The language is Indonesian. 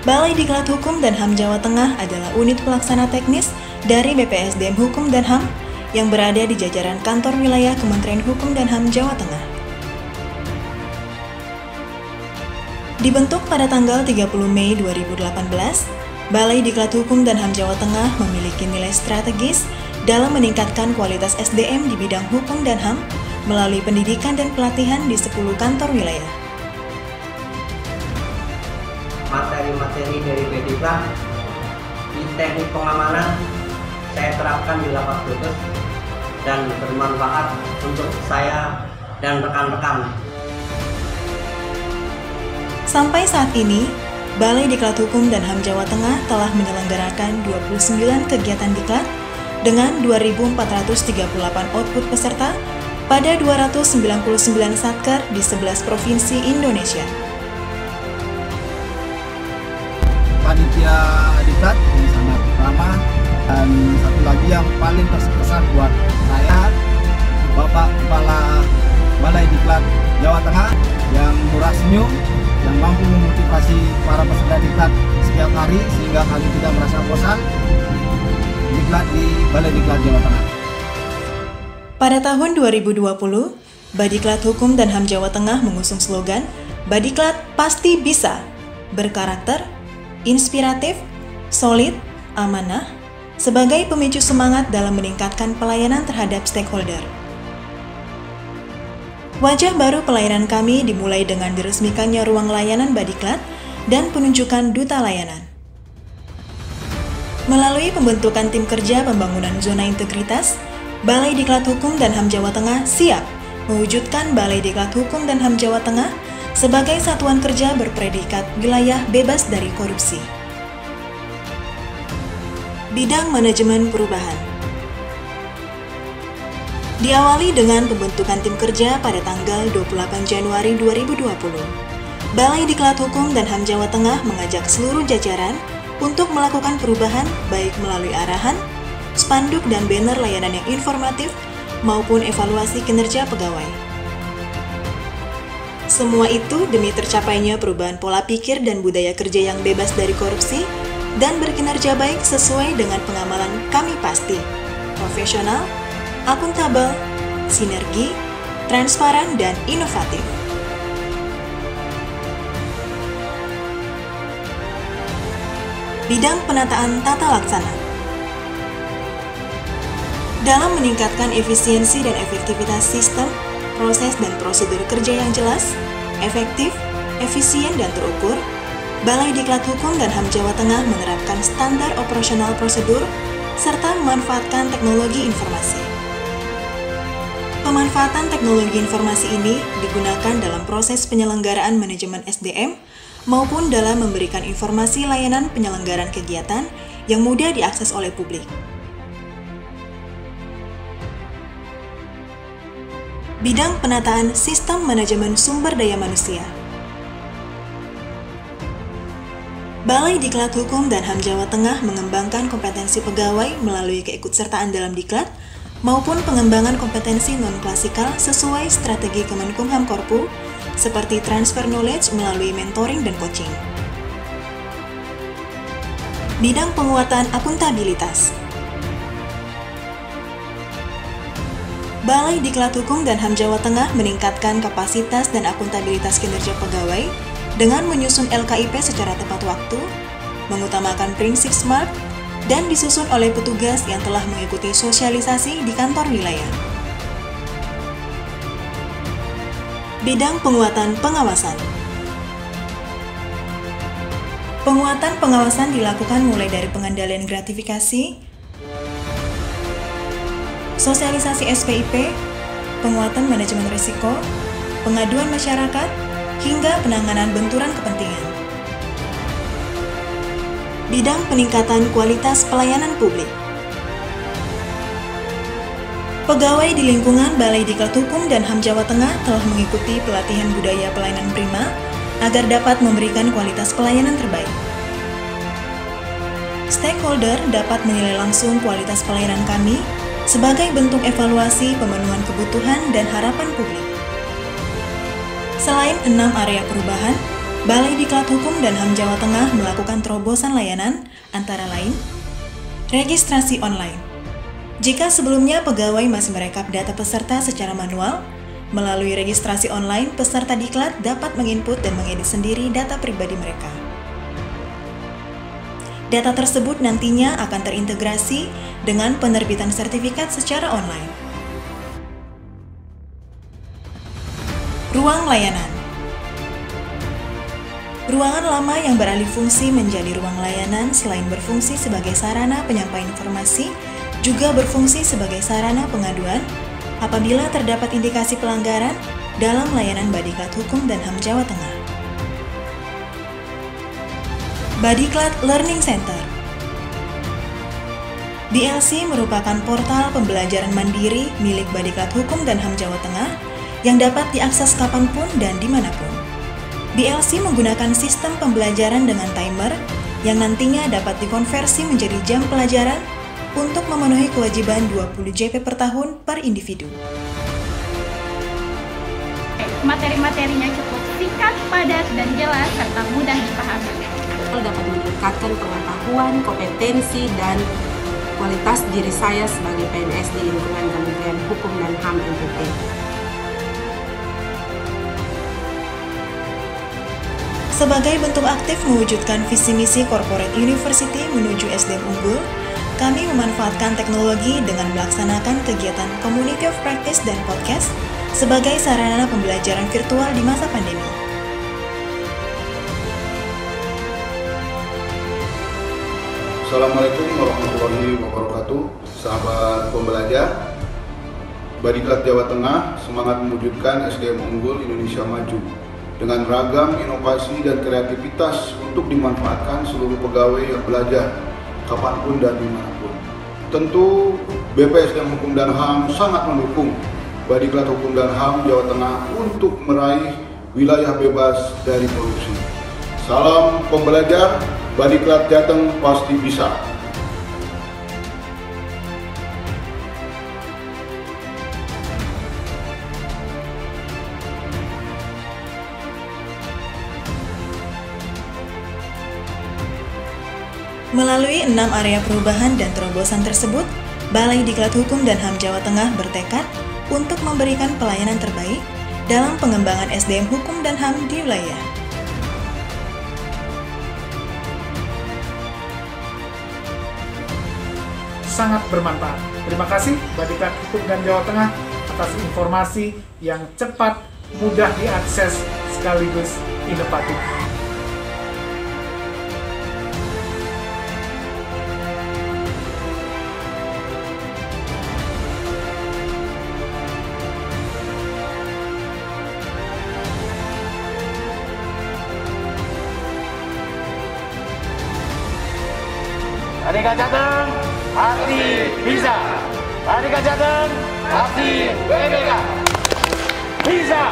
Balai Diklat Hukum dan HAM Jawa Tengah adalah unit pelaksana teknis dari BPSDM Hukum dan HAM yang berada di jajaran kantor wilayah Kementerian Hukum dan HAM Jawa Tengah. Dibentuk pada tanggal 30 Mei 2018, Balai Diklat Hukum dan HAM Jawa Tengah memiliki nilai strategis dalam meningkatkan kualitas SDM di bidang hukum dan HAM melalui pendidikan dan pelatihan di 10 kantor wilayah. Materi-materi dari Badiklat di teknik pengamanan saya terapkan di lapas Brebes dan bermanfaat untuk saya dan rekan-rekan. Sampai saat ini, Balai Diklat Hukum dan HAM Jawa Tengah telah menyelenggarakan 29 kegiatan diklat dengan 2.438 output peserta pada 299 satker di 11 provinsi Indonesia. Panitia diklat yang sangat ramah, dan satu lagi yang paling berkesan buat saya, Bapak Kepala Balai Diklat Jawa Tengah yang murah senyum, yang mampu memotivasi para peserta diklat setiap hari sehingga kami tidak merasa bosan diklat di Balai Diklat Jawa Tengah. Pada tahun 2020, Badiklat Hukum dan HAM Jawa Tengah mengusung slogan Badiklat Pasti Bisa, berkarakter, inspiratif, solid, amanah, sebagai pemicu semangat dalam meningkatkan pelayanan terhadap stakeholder. Wajah baru pelayanan kami dimulai dengan diresmikannya ruang layanan Badiklat dan penunjukan duta layanan. Melalui pembentukan tim kerja pembangunan zona integritas, Balai Diklat Hukum dan HAM Jawa Tengah siap mewujudkan Balai Diklat Hukum dan HAM Jawa Tengah sebagai satuan kerja berpredikat wilayah bebas dari korupsi. Bidang manajemen perubahan diawali dengan pembentukan tim kerja pada tanggal 28 Januari 2020. Balai Diklat Hukum dan HAM Jawa Tengah mengajak seluruh jajaran untuk melakukan perubahan baik melalui arahan, spanduk dan banner layanan yang informatif maupun evaluasi kinerja pegawai. Semua itu demi tercapainya perubahan pola pikir dan budaya kerja yang bebas dari korupsi dan berkinerja baik sesuai dengan pengamalan kami pasti, profesional, akuntabel, sinergi, transparan, dan inovatif. Bidang penataan tata laksana dalam meningkatkan efisiensi dan efektivitas sistem, proses dan prosedur kerja yang jelas, efektif, efisien, dan terukur, Balai Diklat Hukum dan HAM Jawa Tengah menerapkan standar operasional prosedur serta memanfaatkan teknologi informasi. Pemanfaatan teknologi informasi ini digunakan dalam proses penyelenggaraan manajemen SDM maupun dalam memberikan informasi layanan penyelenggaraan kegiatan yang mudah diakses oleh publik. Bidang penataan sistem manajemen sumber daya manusia. Balai Diklat Hukum dan HAM Jawa Tengah mengembangkan kompetensi pegawai melalui keikutsertaan dalam diklat maupun pengembangan kompetensi non-klasikal sesuai strategi Kemenkumham Korpu seperti transfer knowledge melalui mentoring dan coaching. Bidang penguatan akuntabilitas. Balai Diklat Hukum dan HAM Jawa Tengah meningkatkan kapasitas dan akuntabilitas kinerja pegawai dengan menyusun LKIP secara tepat waktu, mengutamakan prinsip SMART, dan disusun oleh petugas yang telah mengikuti sosialisasi di kantor wilayah. Bidang penguatan pengawasan. Penguatan pengawasan dilakukan mulai dari pengendalian gratifikasi, sosialisasi SPIP, penguatan manajemen risiko, pengaduan masyarakat, hingga penanganan benturan kepentingan. Bidang peningkatan kualitas pelayanan publik. Pegawai di lingkungan Balai Diklat Hukum dan HAM Jawa Tengah telah mengikuti pelatihan budaya pelayanan prima agar dapat memberikan kualitas pelayanan terbaik. Stakeholder dapat menilai langsung kualitas pelayanan kami sebagai bentuk evaluasi pemenuhan kebutuhan dan harapan publik. Selain 6 area perubahan, Balai Diklat Hukum dan HAM Jawa Tengah melakukan terobosan layanan, antara lain, registrasi online. Jika sebelumnya pegawai masih merekap data peserta secara manual, melalui registrasi online, peserta diklat dapat menginput dan mengedit sendiri data pribadi mereka. Data tersebut nantinya akan terintegrasi dengan penerbitan sertifikat secara online. Ruang layanan. Ruangan lama yang beralih fungsi menjadi ruang layanan selain berfungsi sebagai sarana penyampaian informasi, juga berfungsi sebagai sarana pengaduan apabila terdapat indikasi pelanggaran dalam layanan Badiklat Hukum dan HAM Jawa Tengah. Badiklat Learning Center. BLC merupakan portal pembelajaran mandiri milik Badiklat Hukum dan HAM Jawa Tengah yang dapat diakses kapanpun dan dimanapun. BLC menggunakan sistem pembelajaran dengan timer yang nantinya dapat dikonversi menjadi jam pelajaran untuk memenuhi kewajiban 20 JP per tahun per individu. Materi-materinya cukup singkat, padat, dan jelas, serta mudah dipahami. Dapat meningkatkan pengetahuan, kompetensi, dan kualitas diri saya sebagai PNS di lingkungan Kementerian Hukum dan HAM NTT. Sebagai bentuk aktif mewujudkan visi misi Corporate University menuju SDM unggul, kami memanfaatkan teknologi dengan melaksanakan kegiatan Community of Practice dan podcast sebagai sarana pembelajaran virtual di masa pandemi. Assalamualaikum warahmatullahi wabarakatuh. Sahabat pembelajar, Badiklat Jawa Tengah semangat mewujudkan SDM unggul Indonesia maju dengan ragam inovasi dan kreativitas untuk dimanfaatkan seluruh pegawai yang belajar kapanpun dan dimanapun. Tentu BPSDM Hukum dan HAM sangat mendukung Badiklat Hukum dan HAM Jawa Tengah untuk meraih wilayah bebas dari korupsi. Salam pembelajar, Badiklat Jateng pasti bisa. Melalui 6 area perubahan dan terobosan tersebut, Balai Diklat Hukum dan HAM Jawa Tengah bertekad untuk memberikan pelayanan terbaik dalam pengembangan SDM Hukum dan HAM di wilayah. Sangat bermanfaat. Terima kasih Badiklat Hukum dan Jawa Tengah atas informasi yang cepat, mudah diakses, sekaligus inovatif. Badiklat Jateng pasti bisa. Badiklat Jateng pasti BPK bisa.